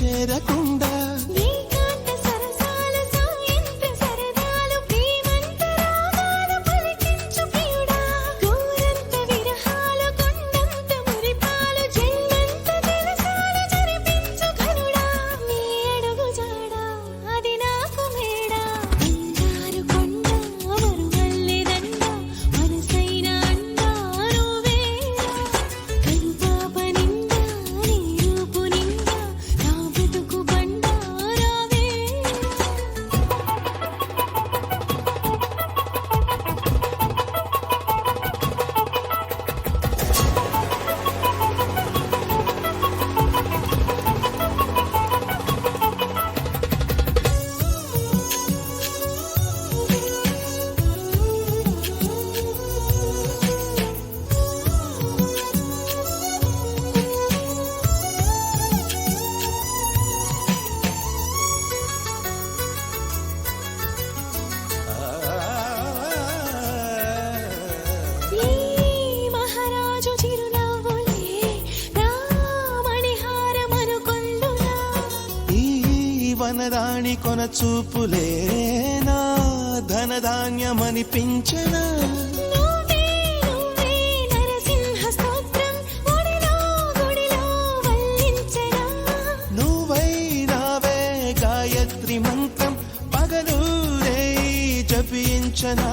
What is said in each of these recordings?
చేరకుండా వనరాణి కొన చూపులే నా ధనధాన్యమనిపించనా నువ్వై నావే గాయత్రి మంత్రం పగలూరే జపించనా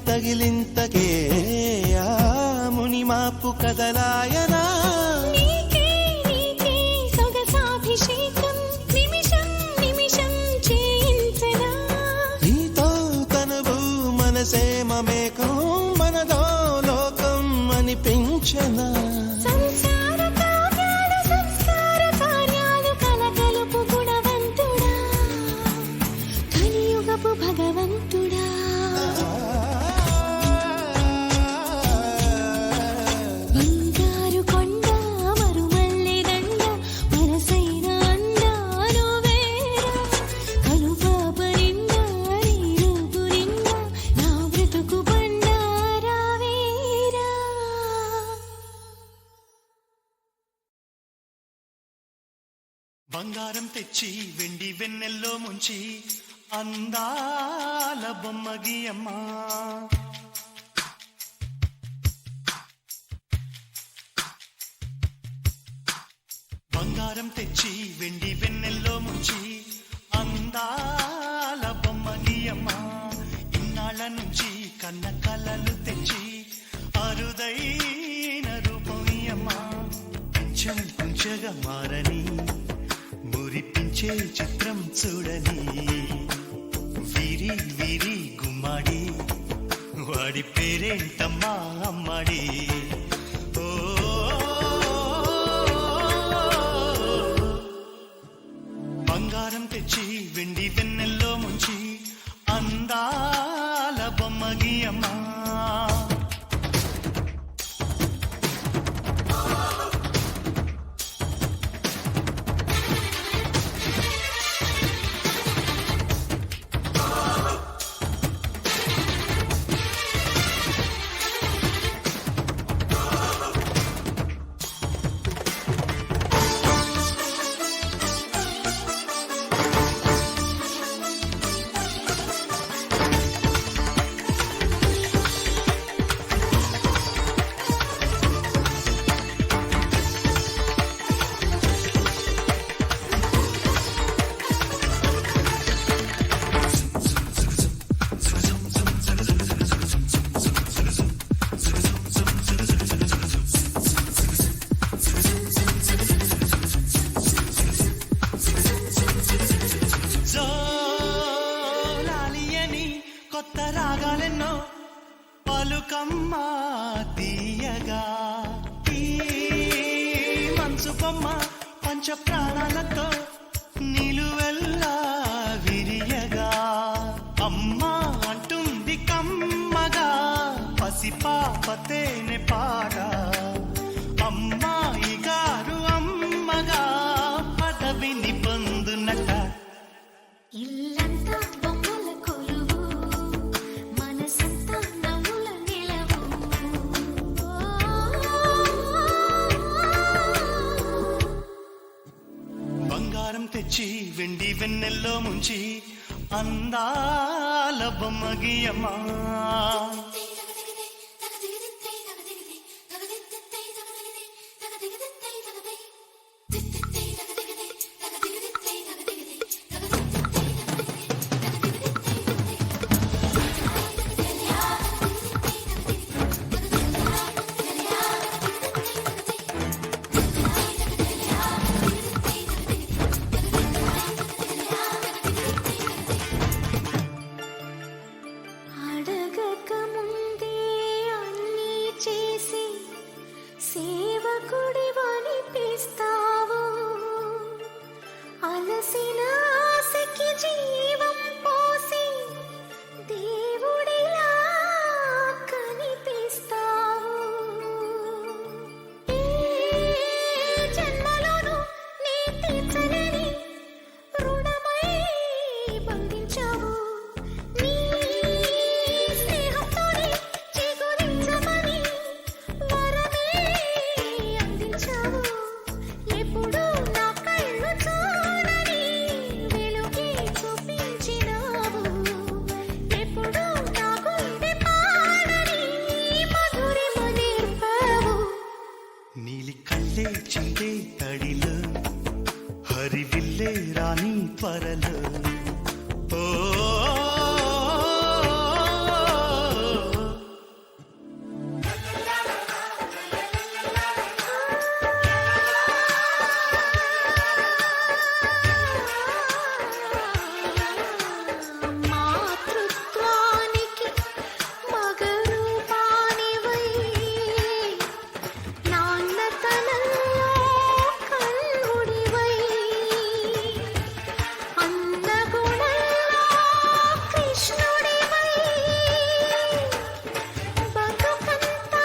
తగిలింతకే ఆ ముని మాపు కదలాయనా నీతో తనువు మనసే మమేకం మనదో లోకం అనిపించనా భగవంతుడా బంగారం తెచ్చి వెండి వెన్నెల్లో ముంచి అందాల బొమ్మగియమ్మా బంగారం తెచ్చి వెండి వెన్నెల్లో ముంచి అందాల బొమ్మగియమ్మా ఇన్నాళ్ళ నుంచి కన్న కలలు తెచ్చి అరుదైన రూపమియమ్మా కొంచెం కొంచెగా మారని మురిపించే చిత్రం చూడని వీరి వీరి గుమ్మాడి వాడి పేరేంటమ్మా అమ్మాడి బంగారం తెచ్చి వెండి వెన్నెల్లో ముంచి అందాల బొమ్మగియమ్మా కొత్త రాగాలెన్నో పలుకమ్మ తీయగా ఈ మనసు బొమ్మ పంచ ప్రాణాలతో నిలువెల్లా విరియగా అమ్మ అంటుంది కమ్మగా పసిపాపతేనే పాట అమ్మాయి గారు అమ్మగా పదవిని పొందునట ఇల్లంతా బొమ్మల కొలువు మనసంతా నవ్వుల నిలవు బంగారం తెచ్చి వెండి వెన్నెల్లో ముంచి అందాల బొమ్మ గీయమ్మా అడగక ముందే అన్నీ చేసి సేవకుడివనిపిస్తావు అలసిన ఆశకి జీవం పోసి దేవుడిలా కనిపిస్తావు ఏ జన్మలోనూ నీ తీర్చలేని రుణమై బంధించావు నీ స్నేహంతోనే చిగురించమని వరమే అందించావు ఎప్పుడు నా కళ్ళు చూడని వెలుగే చూపించినావు ఎప్పుడు నా గుండె పాడని మధురిమ నేర్పావు నీలి కళ్ళే చిందే తడిలో హరివిల్లే రాణి పరలో ఓ మాతృత్వానికి మగరూపానివై నాన్నతనంలో కన్నుడివై అన్నగుణంలో కృష్ణుడివై బతుకంతా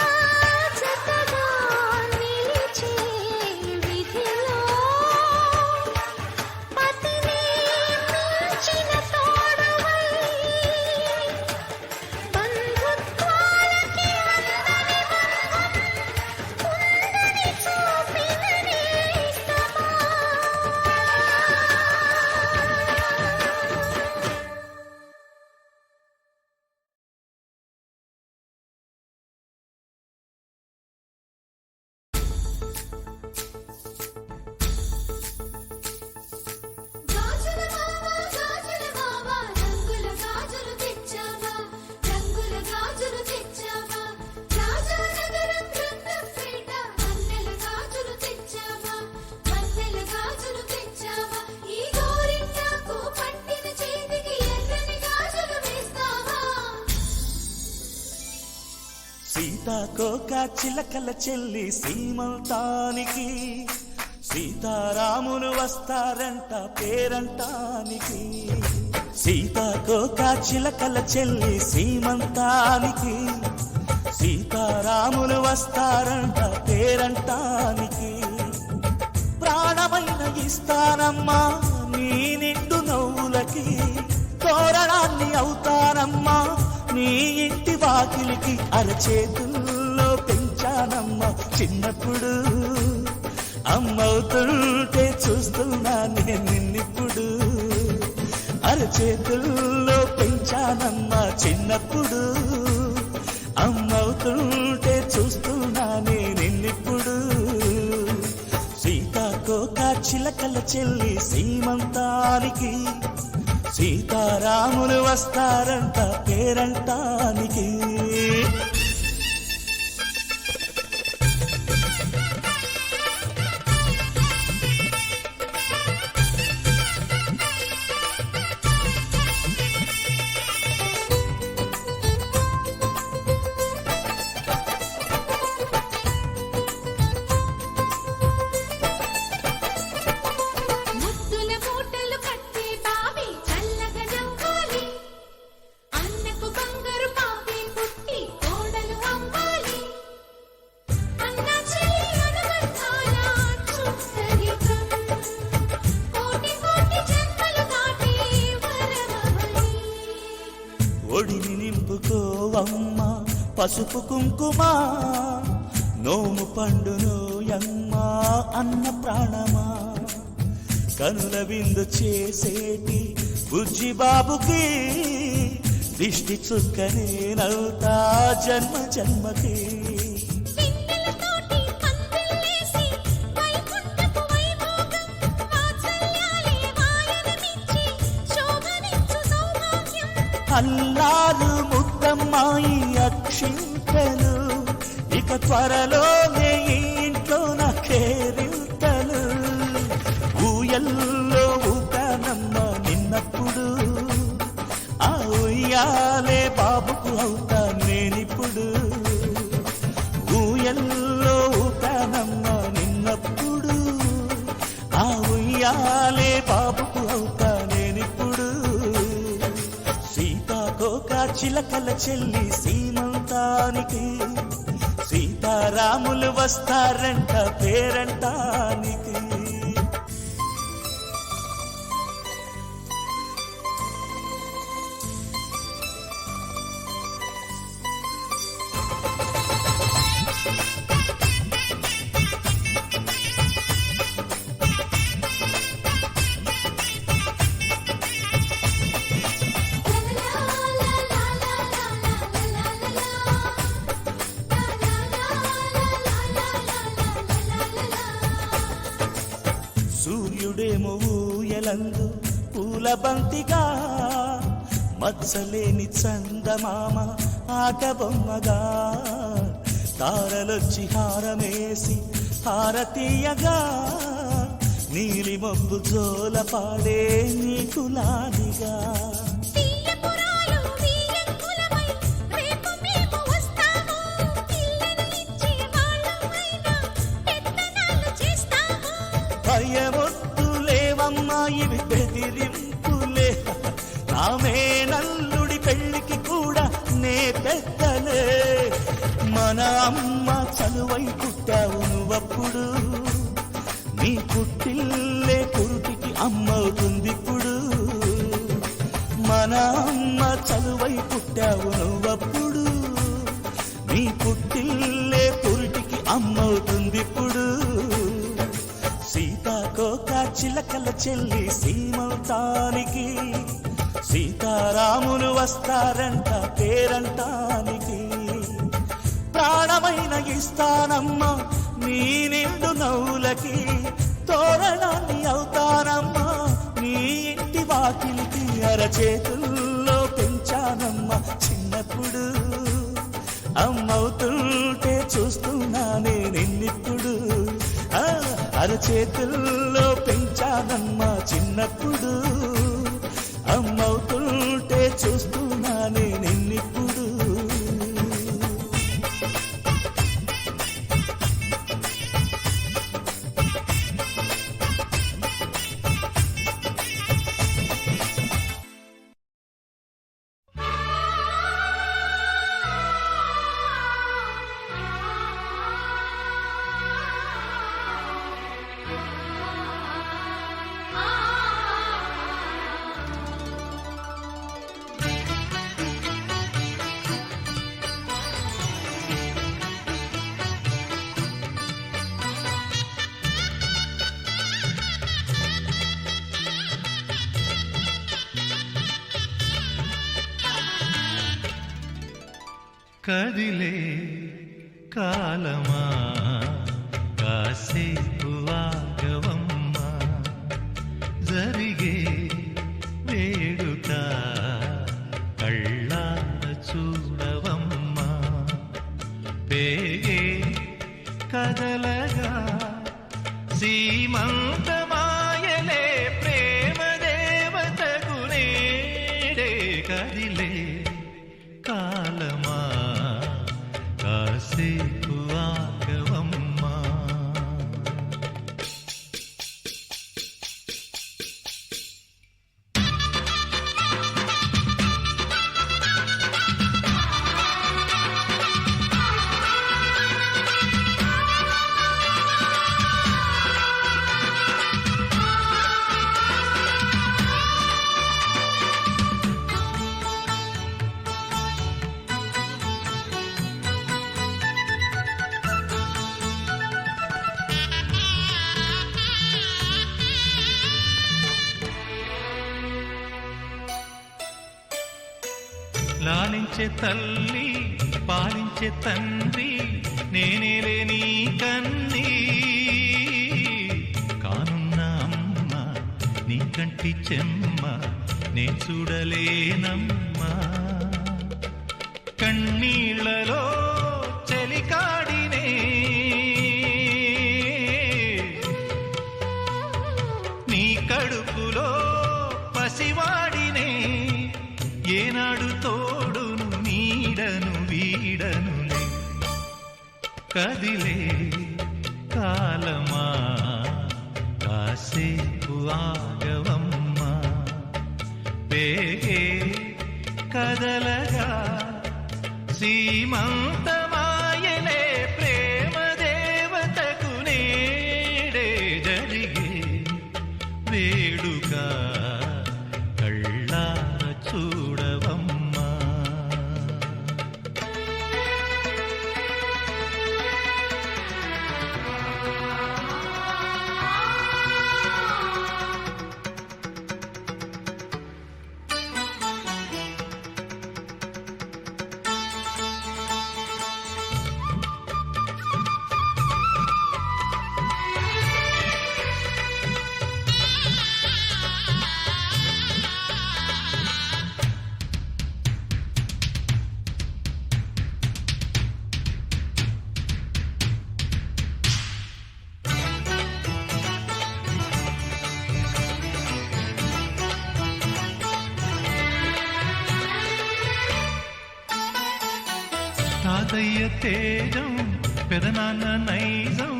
జతగా నిలిచే విధిలో పతిని మించిన తోడువై బంధుత్వాలకి అందని బంధం ఉందని చూపిన నేస్తమా గాజుల మావా రంగుల గాజులు తెచ్చావా రంగుల గాజులు తెచ్చావా రాజానగరం రంగంపేట మల్లెల గాజులు తెచ్చావా మల్లెల గాజులు తెచ్చావా ఈ గోరింటాకు పట్టిన చేతికి ఎర్రని గాజులు వేస్తావా సీతాకోక చిలకల చెల్లి సీమంతానికి సీతారాములు వస్తారంట పేరంటానికి సీతాకోక చిలకల చెల్లి సీమంతానికి సీతారాములు వస్తారంట పేరంటానికి ప్రాణమైన ఇస్తానమ్మా నీ నిండు నవ్వులకి తోరణాన్ని అవుతానమ్మా నీ ఇంటి వాకిలికి అరచేతుల్లో పెంచానమ్మా చిన్నప్పుడు అమ్మవుతుంటే చూస్తున్నా నేను నిన్నిప్పుడు అరచేతుల్లో పెంచానమ్మా చిన్నప్పుడు అమ్మవుతుంటే చూస్తున్నా నేను నిన్నిప్పుడు సీతాకోక చిలకల చెల్లి సీమంతానికి సీతారాములు వస్తారంట పేరంటానికి ఒడిని నింపుకోవమ్మ పసుపు కుంకుమ నోము పండును యమ్మ అన్న ప్రాణమా కనుల విందు చేసేటి బుజ్జి బాబుకి దిష్టి చుక్కనేనవుతా జన్మ జన్మకి వెన్నెలతోటి పందిళ్ళేసి వైకుంఠపు వైభోగం వాత్సల్యాలే వాయనమిచ్చి శోభనిచ్చు సౌభాగ్యం అల్లారు ముద్దమ్మాయి అక్షింతలు ఇక త్వరలోనే ఈ ఇంట్లో నా కేరింతలు ఊయల్లో ఊపానమ్మ నిన్నప్పుడు ఆ ఉయ్యాలే బాబుకు అవుతా నేనిప్పుడు ఊయల్లో ఊపానమ్మ నిన్నప్పుడు ఆ ఉయ్యాలే బాబుకు అవుతా నేనిప్పుడు సీతాకోక చిలకల చెల్లి సీమంతానికి సీతారాములు వస్తారంట పేరంటానికి సూర్యుడేమో ఊయలందు పూల బంతిగా మత్సలేని చందమామ ఆట బొమ్మగా తారలొచ్చి హారమేసి హారతీయగా నీలి మబ్బు జోల పాడే నీకులానిగా తీయపురాలు వీయంకులమై రేపు మేము వస్తాము ఇళ్ళను ఇచ్చే వాళ్ళమైనా పెత్తనాలు చేస్తాము భయమొద్దు లేవమ్మా ఇవి బెదిరింపులే నామే నల్లుడి పెళ్లికి కూడా నే పెద్దలే మన అమ్మ చలువై పుట్టావు నువ్వప్పుడు నీ పుట్టిల్లే పురుటికి అమ్మవుతుందిప్పుడు మన అమ్మ చలువై పుట్టావు నువ్వప్పుడు నీ పుట్టిల్లే పురుటికి అమ్మవుతుందిప్పుడు సీతాకోక చిలకల చెల్లి సీమంతానికి సీతారాములు వస్తారంట పేరంటానికి ప్రాణమైన ఇస్తానమ్మా నీ నిండు నవ్వులకి తోరణాన్ని అవుతానమ్మా నీ ఇంటి వాకిలికి అరచేతుల్లో పెంచానమ్మా చిన్నప్పుడు అమ్మవుతుంటే చూస్తున్నానే నిన్నిప్పుడు అరచేతుల్లో పెంచానమ్మా చిన్నప్పుడు అమ్మవుతుంటే చూస్తున్నానే నిన్నిప్పుడు కదిలే కాలమా కాసేపు ఆగవమ్మా జరిగే వేడుక కళ్ళార చూడవమ్మా పేగే కదలగా సీమంతమాయలే ప్రేమ దేవతకు నేడే కదిలే కాలమా కాసేపు ఆగవమ్మా లాలించే తల్లి పాలించే తండ్రి నేనేలే నీ కన్నీ కానున్న అమ్మ నీ కంటి చెమ్మ నే చూడలేనమ్మా కన్నీళ్లలో చెలికాడినే నీ కడుపులో పసివాడినే ఏనాడు తోడును నీడను వీడనులే కదిలే కాలమా కాసేపు ఆగవమ్మా పేగే కదలగా సీమంతమాయలే ప్రేమ దేవతకు నేడే జరిగే వేడుక కళ్ళార చూడవమ్మా తాతయ్య తేజం పెదనాన్న నైజం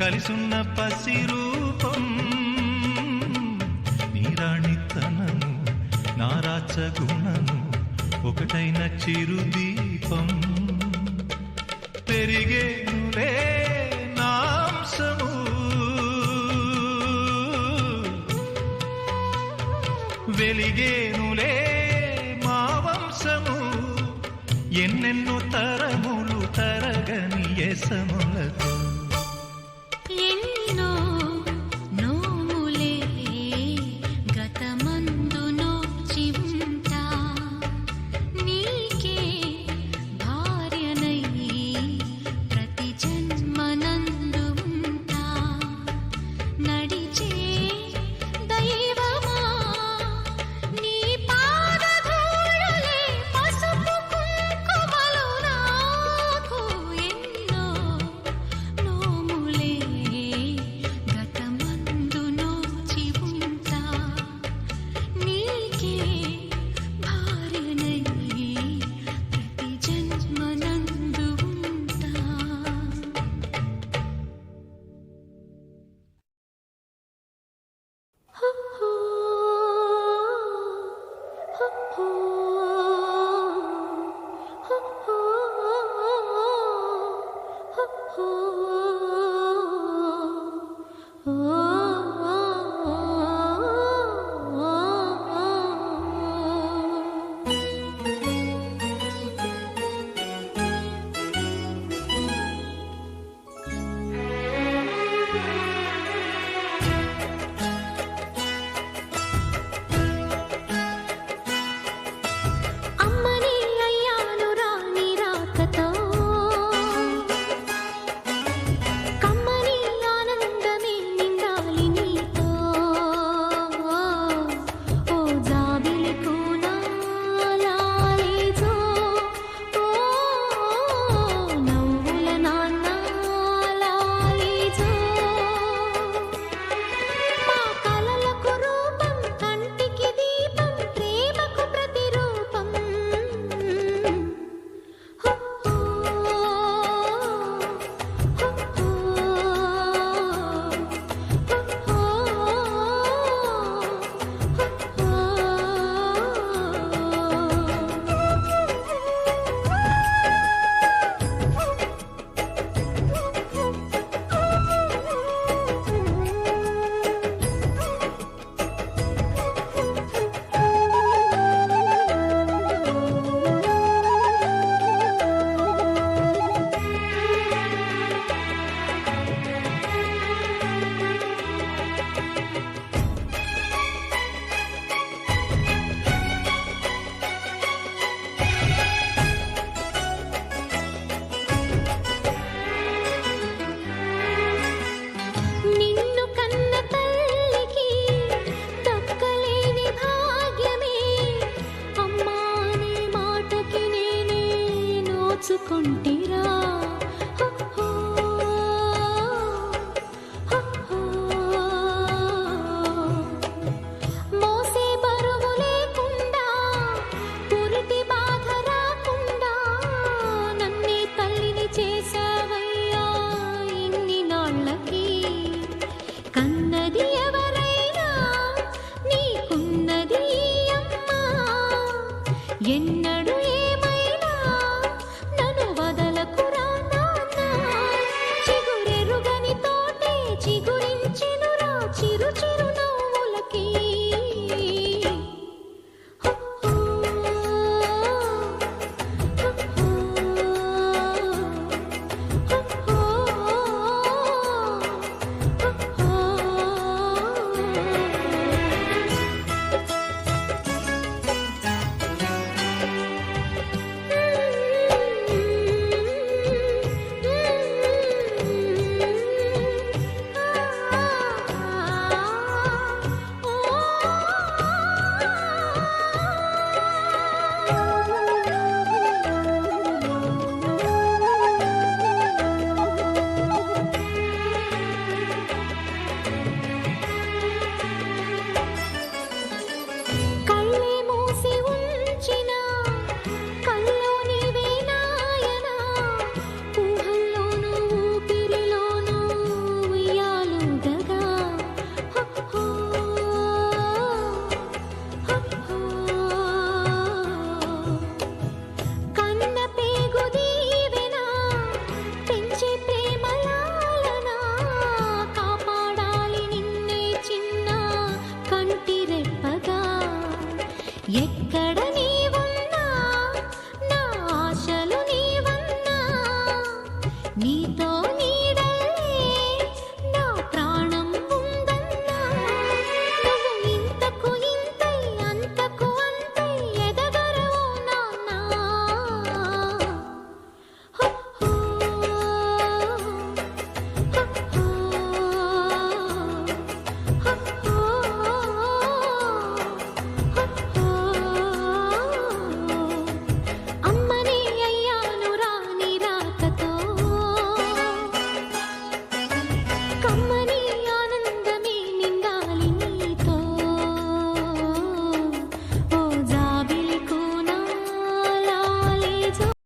కలిసున్న పసిరూపం నీరాణితనము నారాచ గుణము ఒకటైన చిరుదీపం పెరిగేనులే నాంసము వెలిగేనులే మా వంశము ఎన్నెన్నో తరములు తరగని ఎసములతో ఎన్నో నోములే గతమందు నోచి ఉంటా నీకే భార్యనై ప్రతి జన్మనందు ఉంటా నడిచే దైవమా నీ పాదధూళులే పసుపు కుంకుమలు నాకు ఎన్నో దోచుకొంటిరా మోసే బరువు లేకుండా పురిటి బాధ రాకుండా నన్నే తల్లిని చేసావయ్యా ఇన్ని నాళ్ళకి కన్నది ఎవరైనా నీకున్నది అమ్మా ఎన్నడు ఏమైనా నన్ను వదలకురా నాన్న చిగురెరుగని తోటే చిగురించెనురా చిరు చిరు నవ్వులకి కళ్ళే మూసి ఉంచిన కల్లో నీవే నాయనా ఊహల్లోనూ ఊపిరిలోనూ ఉయ్యాలుగగా కన్న పేగు దీవెనా పెంచే ప్రేమలాలనా కాపాడాలి నిన్నే చిన్న కంటి రెప్పగా ఎక్కడ నీవున్నా నా ఆశలు నీవన్నా నీతో నీడలే నా ప్రాణం ఉందన్నా నువ్వు ఇంతకు ఇంతై అంతకు అంతై ఎదగరవు నాన్నా అమ్మనే అయ్యాను రాని రాకతో కమ్మ